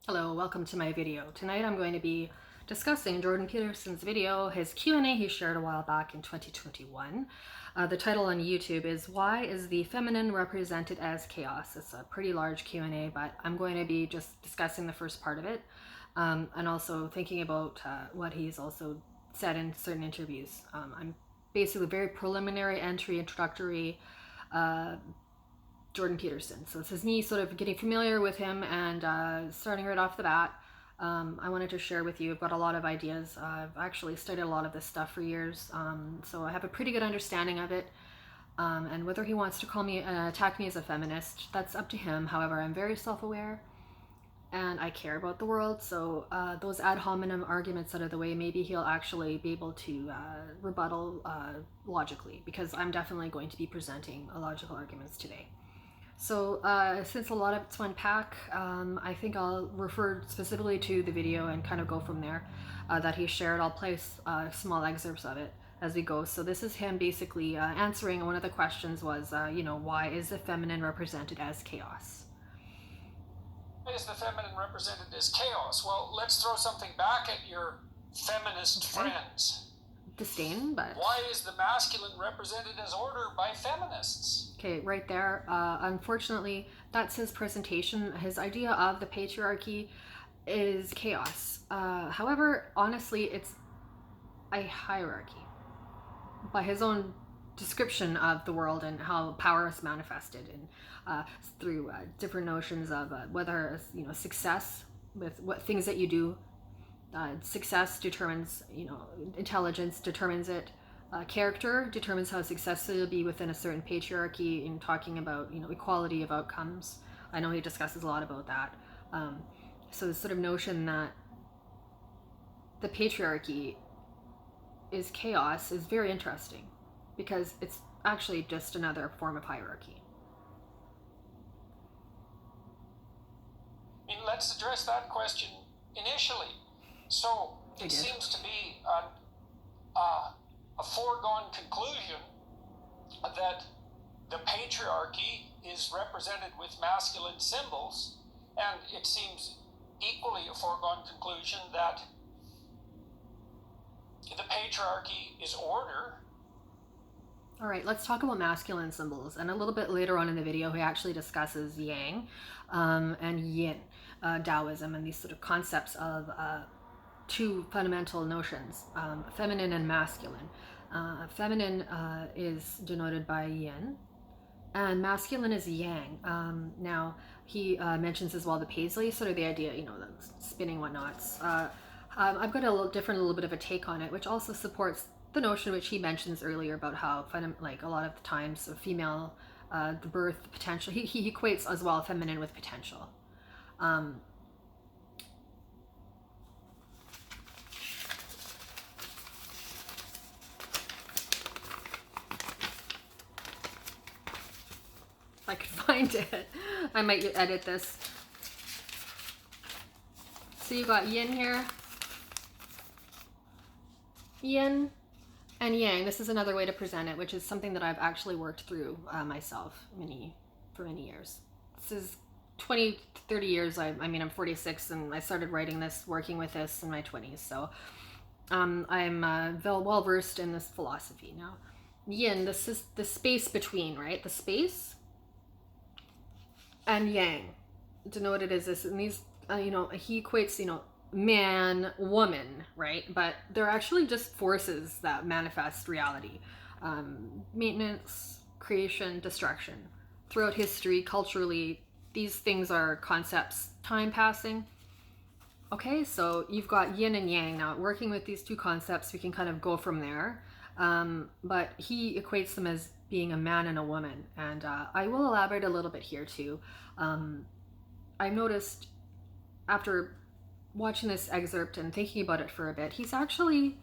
Hello, welcome to my video. Tonight I'm going to be discussing Jordan Peterson's video, his Q&A he shared a while back in 2021. The title on YouTube is Why is the Feminine Represented as Chaos? It's a pretty large Q&A, but I'm going to be just discussing the first part of it and also thinking about what he's also said in certain interviews. I'm basically very preliminary introductory Jordan Peterson. So this is me sort of getting familiar with him and starting right off the bat. I wanted to share with you, I've got a lot of ideas. I've actually studied a lot of this stuff for years, so I have a pretty good understanding of it. And whether he wants to call me, attack me as a feminist, that's up to him. However, I'm very self-aware and I care about the world, so those ad hominem arguments out of the way, maybe he'll actually be able to rebuttal logically, because I'm definitely going to be presenting logical arguments today. So since a lot of it's to unpack, I think I'll refer specifically to the video and kind of go from there that he shared. I'll place small excerpts of it as we go. So this is him basically answering one of the questions was, why is the feminine represented as chaos? Why is the feminine represented as chaos? Well, let's throw something back at your feminist friends. Disdain, but why is the masculine represented as order by feminists? Okay, right there. Unfortunately, that's his presentation. His idea of the patriarchy is chaos. However, honestly, it's a hierarchy by his own description of the world and how power is manifested and through different notions of whether success with what things that you do. Success determines, intelligence determines it. Character determines how successful you'll be within a certain patriarchy. In talking about, equality of outcomes, I know he discusses a lot about that. So this sort of notion that the patriarchy is chaos is very interesting, because it's actually just another form of hierarchy. I mean, let's address that question initially. So it seems to be a foregone conclusion that the patriarchy is represented with masculine symbols, and it seems equally a foregone conclusion that the patriarchy is order. All right, let's talk about masculine symbols. And a little bit later on in the video, he actually discusses yang and yin, Taoism, and these sort of concepts of two fundamental notions, feminine and masculine. Feminine is denoted by yin, and masculine is yang. Now, he mentions as well the Paisley, sort of the idea, the spinning whatnots. I've got a little bit of a take on it, which also supports the notion which he mentions earlier about how, a lot of the times, a female, the birth potential, he equates as well feminine with potential. If I could find it, I might edit this. So you got yin here, yin and yang. This is another way to present it, which is something that I've actually worked through myself for many years. This is 20, 30 years. I'm 46 and I started writing this, working with this in my 20s. So I'm well versed in this philosophy. Now, yin, this is the space between, right? The space, and yang, denoted as this, and these, he equates, man, woman, right? But they're actually just forces that manifest reality. Maintenance, creation, destruction. Throughout history, culturally, these things are concepts, time passing. Okay, so you've got yin and yang. Now, working with these two concepts, we can kind of go from there. But he equates them as being a man and a woman. And I will elaborate a little bit here too. I noticed after watching this excerpt and thinking about it for a bit, he's actually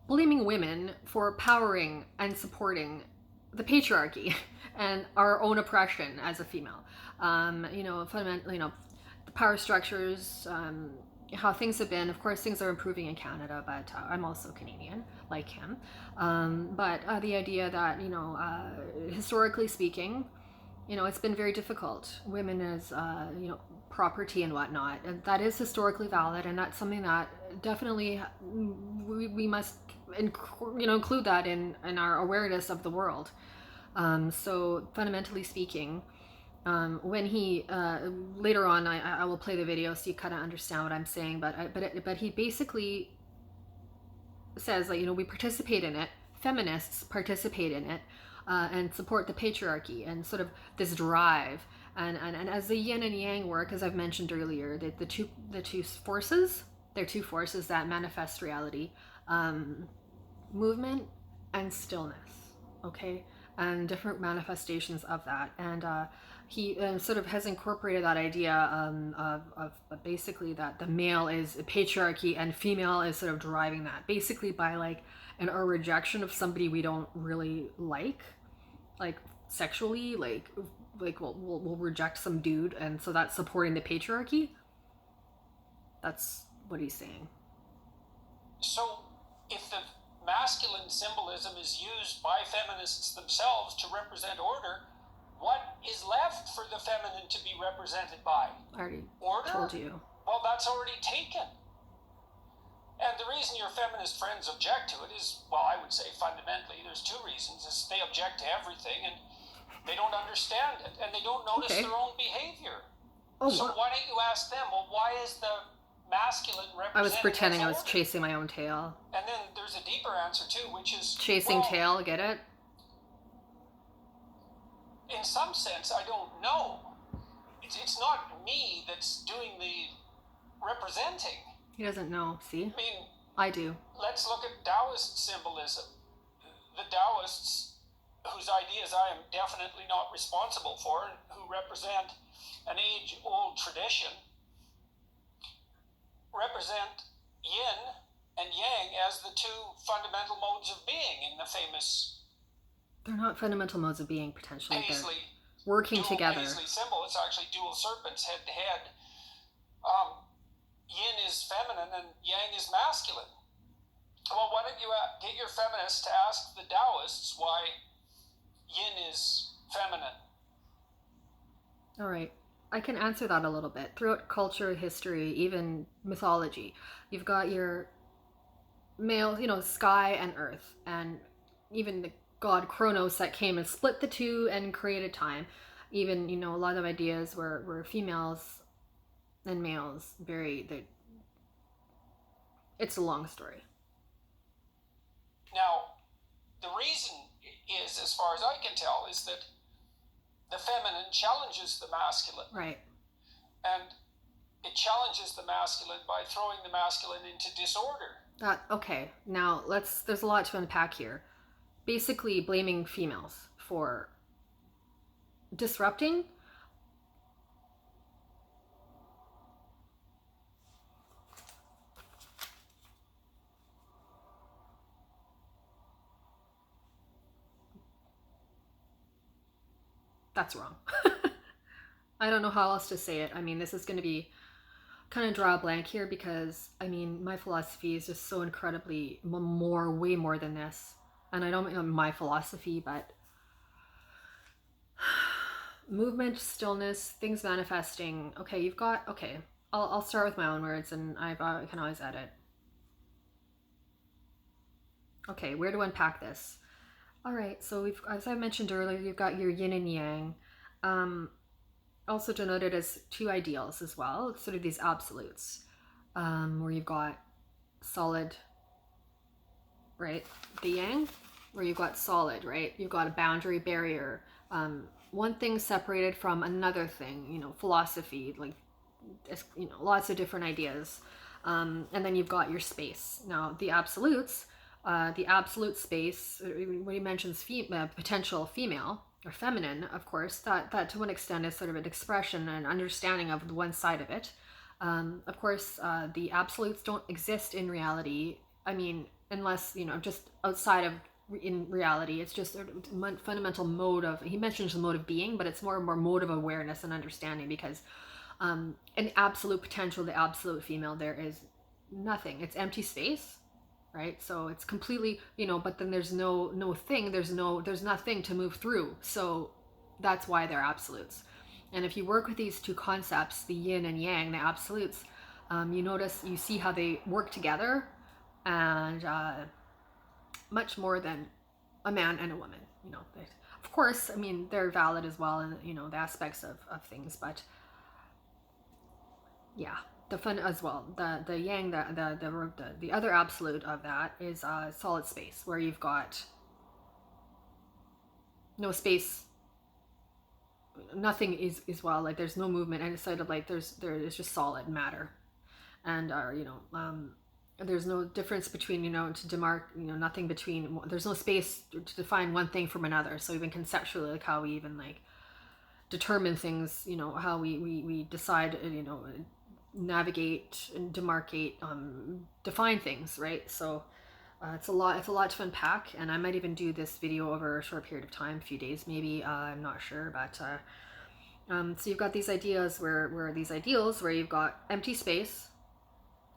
blaming women for powering and supporting the patriarchy and our own oppression as a female. Fundamentally, the power structures, how things have been. Of course, things are improving in Canada, but I'm also Canadian, like him. But the idea that, historically speaking, you know, it's been very difficult. Women as, you know, property and whatnot. And that is historically valid. And that's something that definitely we must, you know, include that in our awareness of the world. So fundamentally speaking, when he later on, I will play the video so you kind of understand what I'm saying. But he basically says that, you know, we participate in it. Feminists participate in it, and support the patriarchy and sort of this drive. And as the yin and yang work, as I've mentioned earlier, the two forces, they're two forces that manifest reality: movement and stillness. Okay, and different manifestations of that. And he sort of has incorporated that idea of basically that the male is patriarchy and female is sort of driving that, basically by like our rejection of somebody we don't really like sexually, like we'll reject some dude, and so that's supporting the patriarchy. That's what he's saying. So if the masculine symbolism is used by feminists themselves to represent order, what is left for the feminine to be represented by? I already order? told you. Well, that's already taken. And the reason your feminist friends object to it is, well, I would say fundamentally there's two reasons. Is they object to everything and they don't understand it and they don't notice their own behavior. So why don't you ask them, well, why is the masculine represented? I was pretending I was chasing my own tail. And then there's a deeper answer too, which is chasing tail, get it? In some sense, I don't know. It's not me that's doing the representing. He doesn't know, see? I mean, I do. Let's look at Taoist symbolism. The Taoists, whose ideas I am definitely not responsible for, and who represent an age-old tradition, represent yin and yang as the two fundamental modes of being in the famous They're not fundamental modes of being, potentially. Paisley, they're working together. Paisley symbol. It's actually dual serpents head to head. Yin is feminine and yang is masculine. Well, why don't you get your feminists to ask the Taoists why yin is feminine? All right. I can answer that a little bit. Throughout culture, history, even mythology, you've got your male, you know, sky and earth, and even the god Kronos that came and split the two and created time. Even, you know, a lot of ideas were females and males it's a long story. Now, the reason is, as far as I can tell, is that the feminine challenges the masculine. Right. And it challenges the masculine by throwing the masculine into disorder. Okay, now there's a lot to unpack here. Basically blaming females for disrupting that's wrong. I don't know how else to say it. I mean, this is going to be kind of draw a blank here because, I mean, my philosophy is just so incredibly way more than this. And I don't mean my philosophy, but movement, stillness, things manifesting. Okay, I'll start with my own words, and I can always edit. Okay, where to unpack this? All right, so as I mentioned earlier, you've got your yin and yang, also denoted as two ideals as well, sort of these absolutes, where you've got solid, right, the yang, where you've got solid, right, you've got a boundary barrier, one thing separated from another thing, you know, philosophy, like, you know, lots of different ideas, and then you've got your space. Now, the absolutes, the absolute space, when he mentions potential female or feminine, of course, that to one extent is sort of an expression and understanding of the one side of it. Of course, the absolutes don't exist in reality. I mean, unless, you know, just outside of in reality, it's just a fundamental mode of, he mentions the mode of being, but it's more and more mode of awareness and understanding, because in absolute potential, the absolute female, there is nothing. It's empty space, right? So it's completely, you know, but then there's no thing, there's nothing to move through. So That's why they're absolutes. And if you work with these two concepts, the yin and yang, the absolutes, you see how they work together, and much more than a man and a woman. Of course, I mean, they're valid as well, and the aspects of things, but yeah, the fun as well. The yang, the other absolute of that is solid space, where you've got no space, nothing is well, like there's no movement, and inside of like there is just solid matter, and there's no difference between to demark, nothing between, there's no space to define one thing from another. So even conceptually, like how we even like determine things, how we decide, navigate and demarcate, define things, right? So it's a lot to unpack, and I might even do this video over a short period of time, a few days maybe, I'm not sure, but so you've got these ideas where these ideals where you've got empty space,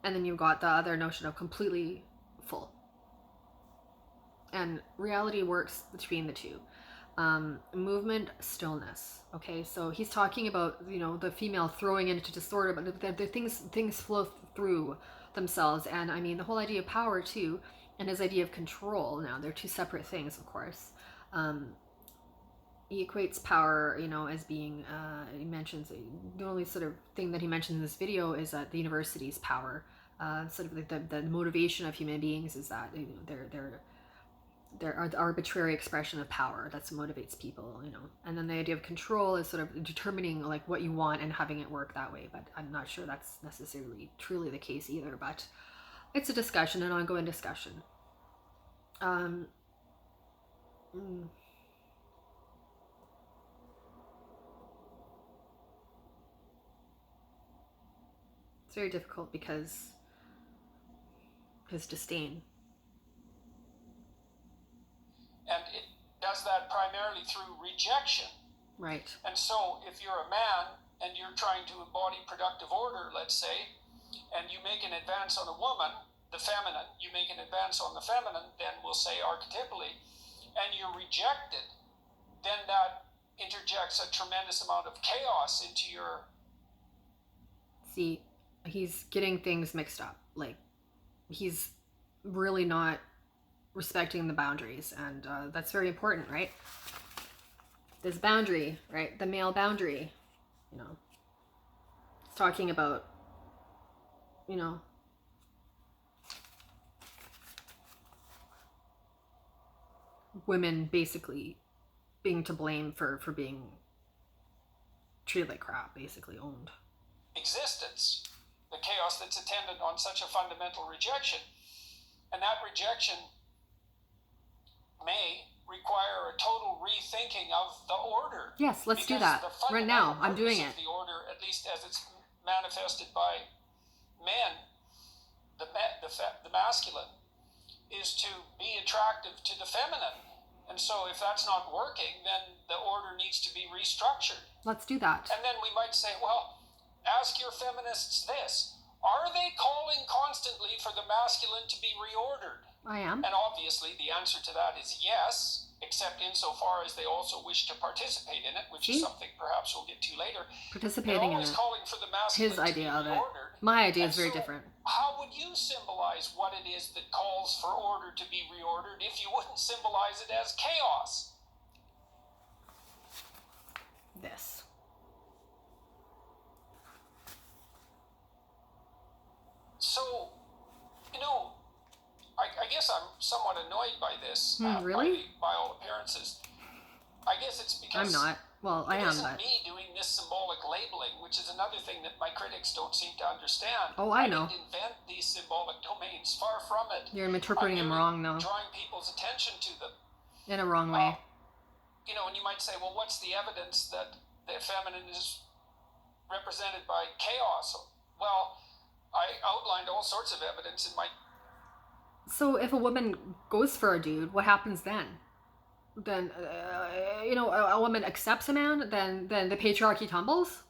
and then you've got the other notion of completely full, and reality works between the two. Movement, stillness. Okay, so he's talking about the female throwing into disorder, but the things flow through themselves, and I mean the whole idea of power too, and his idea of control. Now they're two separate things, of course. He equates power, as being, he mentions, the only sort of thing that he mentions in this video is that the university's power, sort of like the motivation of human beings is that they're the arbitrary expression of power that's motivates people, and then the idea of control is sort of determining like what you want and having it work that way. But I'm not sure that's necessarily truly the case either, but it's a discussion, an ongoing discussion. It's very difficult because disdain. And it does that primarily through rejection. Right. And so if you're a man and you're trying to embody productive order, let's say, and you make an advance on a woman, the feminine, you make an advance on the feminine, then we'll say archetypally, and you're rejected, then that interjects a tremendous amount of chaos into your... See, he's getting things mixed up. Like, he's really not respecting the boundaries, and that's very important, right? This boundary, right? The male boundary, it's talking about, women basically being to blame for being treated like crap, basically owned. Existence, the chaos that's attendant on such a fundamental rejection. And that rejection may require a total rethinking of the order. Yes, let's do that right now. I'm doing it. The order, at least as it's manifested by men, the masculine, is to be attractive to the feminine. And so if that's not working, then the order needs to be restructured. Let's do that. And then we might say, well, ask your feminists this. Are they calling constantly for the masculine to be reordered? I am. And obviously the answer to that is yes, except insofar as they also wish to participate in it, which is something perhaps we'll get to later. Participating in it. Calling for the masculine his idea to be of it. reordered. My idea is very different. How would you symbolize what it is that calls for order to be reordered if you wouldn't symbolize it as chaos? This. So, I guess I'm somewhat annoyed by this. Really? By all appearances. I guess it's because... I'm not. Well, I am, but... me doing this symbolic labeling, which is another thing that my critics don't seem to understand. Oh, I know. didn't invent these symbolic domains. Far from it. You're interpreting them wrong, though. Drawing people's attention to them. In a wrong way. And you might say, well, what's the evidence that the feminine is represented by chaos? Well, I outlined all sorts of evidence in my... So if a woman goes for a dude, what happens then? Then, a woman accepts a man, then the patriarchy tumbles?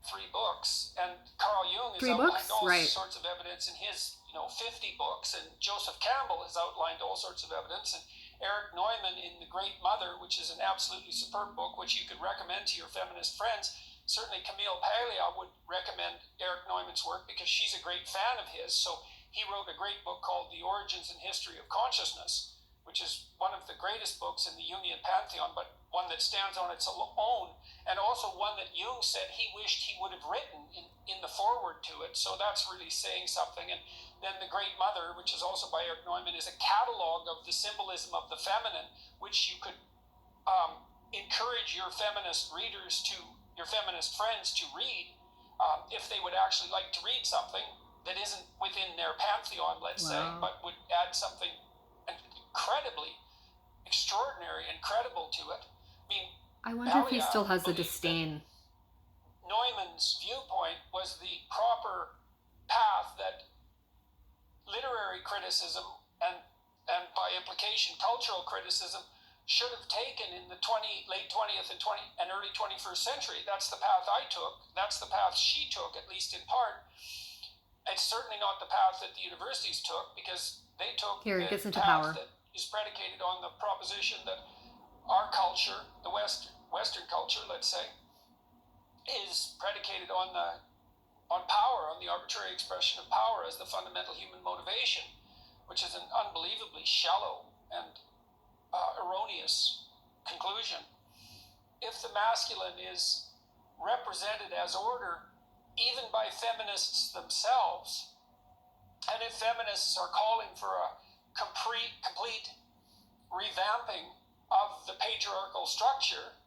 3 books, and Carl Jung has 3 outlined books? all Right. sorts of evidence in his, 50 books, and Joseph Campbell has outlined all sorts of evidence, and Eric Neumann in The Great Mother, which is an absolutely superb book, which you could recommend to your feminist friends. Certainly Camille Paglia would recommend Eric Neumann's work because she's a great fan of his. So he wrote a great book called The Origins and History of Consciousness, which is one of the greatest books in the Jungian pantheon, but one that stands on its own, and also one that Jung said he wished he would have written in the foreword to it. So that's really saying something. And then The Great Mother, which is also by Eric Neumann, is a catalog of the symbolism of the feminine, which you could encourage your feminist friends to read, if they would actually like to read something that isn't within their pantheon, let's say, but would add something incredibly extraordinary and credible to it. I mean, I wonder if he still has the disdain. Neumann's viewpoint was the proper path that literary criticism and by implication cultural criticism should have taken in the late 20th and early 21st century. That's the path I took. That's the path she took, at least in part. It's certainly not the path that the universities took, because they took Here, it gets into path power. that is predicated on the proposition that our culture, the Western culture, let's say, is predicated on power, on the arbitrary expression of power as the fundamental human motivation, which is an unbelievably shallow and erroneous conclusion. If the masculine is represented as order, even by feminists themselves, and if feminists are calling for a complete revamping of the patriarchal structure,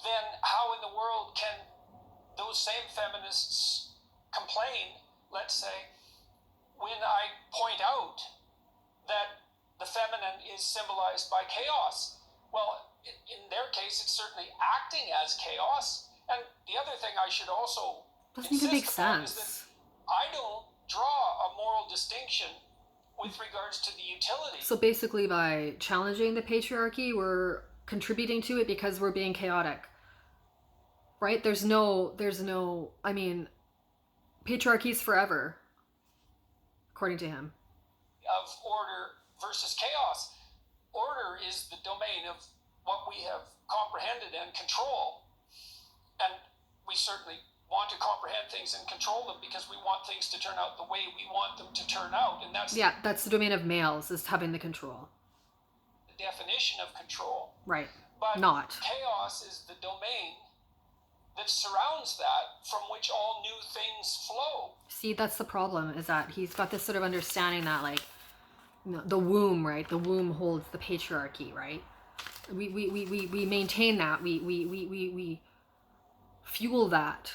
then how in the world can those same feminists complain, let's say, when I point out that the feminine is symbolized by chaos? Well, in their case, it's certainly acting as chaos. And the other thing I should also doesn't even make sense is that I don't draw a moral distinction with regards to the utility. So basically, by challenging the patriarchy, we're contributing to it because we're being chaotic, right? There's no, I mean, patriarchy's forever, according to him. Of order versus chaos. Order is the domain of what we have comprehended and control. And we certainly want to comprehend things and control them because we want things to turn out the way we want them to turn out. And that's the domain of males, is having the control. The definition of control. Right. But not. Chaos is the domain that surrounds that, from which all new things flow. See, that's the problem, is that he's got this sort of understanding that, like, you know, the womb, right? The womb holds the patriarchy, right? We maintain that. We fuel that.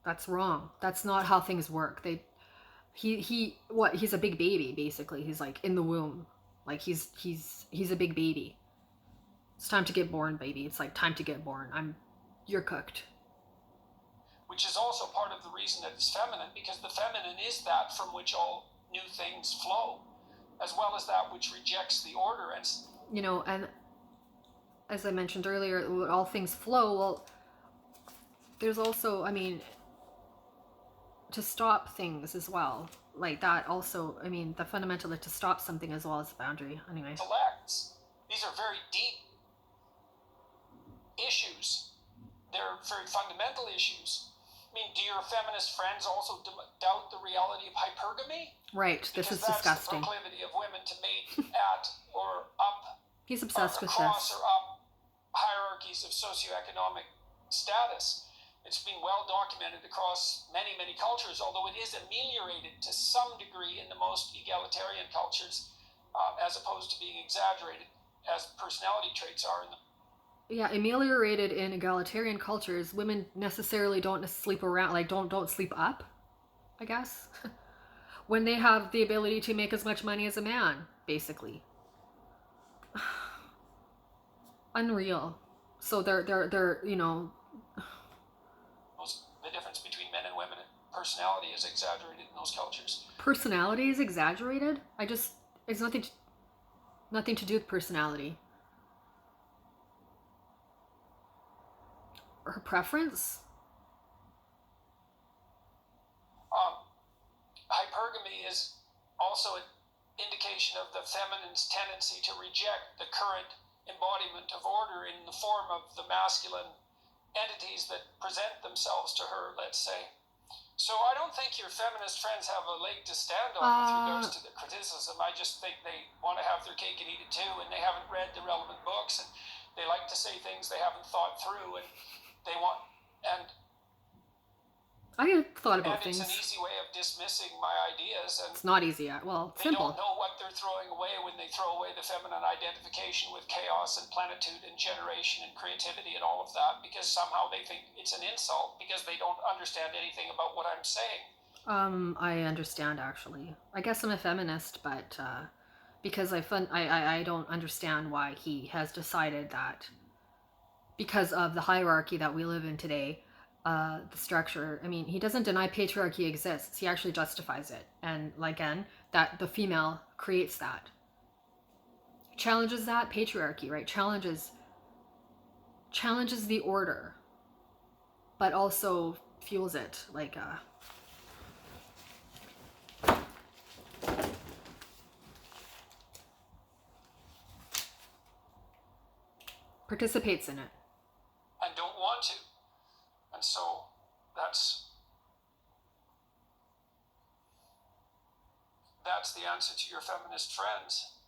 That's wrong. That's not how things work. He's a big baby, basically. He's like in the womb. Like he's a big baby. It's time to get born, baby. It's like time to get born. You're cooked. Which is also part of the reason that it's feminine, because the feminine is that from which all new things flow, as well as that which rejects the order. And you know, and as I mentioned earlier, all things flow. Well, there's also, I mean, to stop things as well, like that also, I mean, the fundamental to stop something as well as the boundary. Anyway, these are very deep issues. They're very fundamental issues. I mean, do your feminist friends also doubt the reality of hypergamy? Right, this is disgusting. The proclivity of women to mate at or up. He's obsessed with across this. or up hierarchies of socioeconomic status. It's been well documented across many, many cultures, although it is ameliorated to some degree in the most egalitarian cultures, as opposed to being exaggerated as personality traits are in them. Yeah, ameliorated in egalitarian cultures, women necessarily don't sleep around, like don't sleep up, I guess, when they have the ability to make as much money as a man, basically. Unreal. So they're you know. The difference between men and women and personality is exaggerated in those cultures. Personality is exaggerated? It's nothing to do with personality. Her preference? Hypergamy is also an indication of the feminine's tendency to reject personified embodiment of order in the form of the masculine entities that present themselves to her, let's say. So I don't think your feminist friends have a leg to stand on with regards to the criticism. I just think they want to have their cake and eat it too, and they haven't read the relevant books, and they like to say things they haven't thought through, and they want, and I have thought about it's things. an easy way of dismissing my ideas, and It's not easy. Well, it's they simple. don't know what they're throwing away when they throw away the feminine identification with chaos and plenitude and generation and creativity and all of that, because somehow they think it's an insult because they don't understand anything about what I'm saying. I understand, actually. I guess I'm a feminist, but because I don't understand why he has decided that because of the hierarchy that we live in today, the structure. I mean, he doesn't deny patriarchy exists. He actually justifies it, and again, that the female creates that, challenges that patriarchy, right? Challenges the order, but also fuels it, participates in it. And don't want to. And so that's the answer to your feminist friends.